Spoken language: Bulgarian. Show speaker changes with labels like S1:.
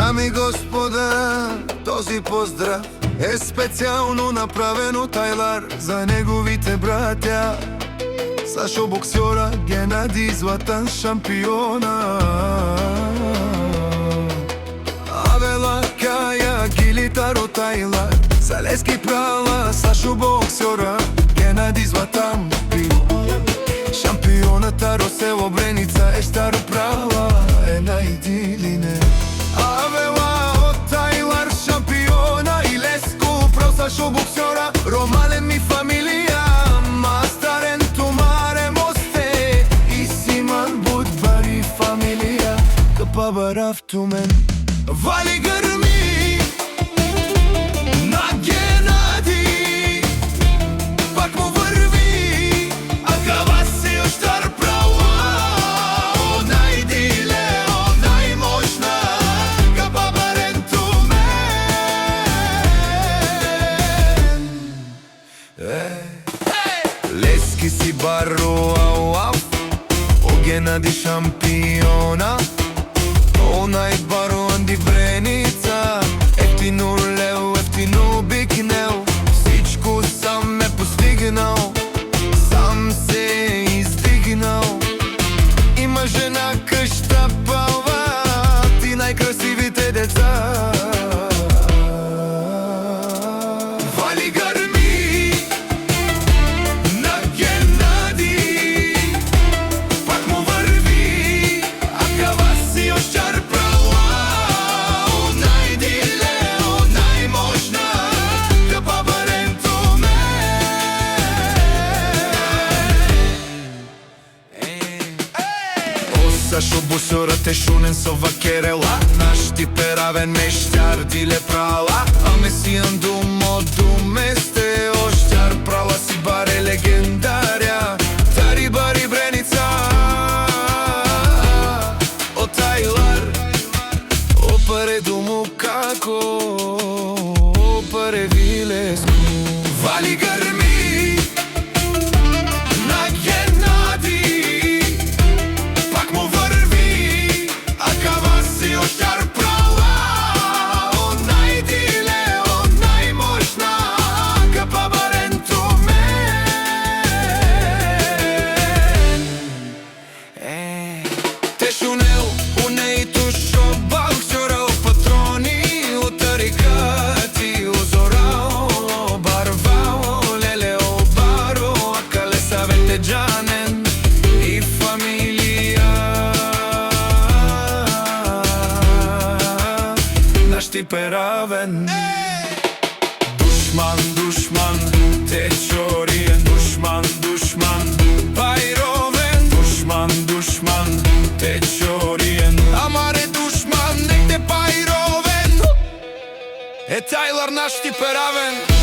S1: Дами и господа, този поздрав е специјално направен од Тајлар за неговите братја Сашо боксера, Геннади златан шампиона, Авела, Каја, Гилитаро, Тајлар, Залески прала, Сашо боксера, Геннади златан шампионот Таро село Бреница е старо права е најдилине. Авела од Тајлар шампиона и Леско прав Сашо боксера, Ромален ми фамилија, Мастарен тумаре мосте и Симан Будбари фамилија, Капабарав тумен Вали грми на Геннади, пак му врви, а кава си још стар права, о најдиле, о најмошна, Капабарен тумен. Лески си баро, ау, о Геннади шампиона, о најбаро Анди Бреница, ефтино лео, ефтино бикнел, всичко сам ме постигнал, сам се издигнал. Има жена къща палва, ти најкрасивите деца. Вали грми на Геннади, пак му врви, а кава си још чар права, о најдиле, о најмошна, Капабарен тумен. О Сашо боксера те шунен со вакерела, наш ти перавен мештар диле прала, а месијан думо думесте, о штар прала си баре легендарја, Тари бари Бреница, о Тајлар, о паре думо како, о паре Вилеско. Вали грми на Геннади, пак му врви, а кава си још стар права, о најдиле, о најмошна, Капабарен тумен. Те шунел, унејто шо боксера, о патрони, о тарикати, о зорао, барвао, леле, о баро, а кале савете джанен и фамилија. Наш ти перавен душман, душман, те чориен, душман, душман, Бајровен, душман, душман, те чориен, амаре душман, нек те Бајровен. Е Тајлар наш ти перавен.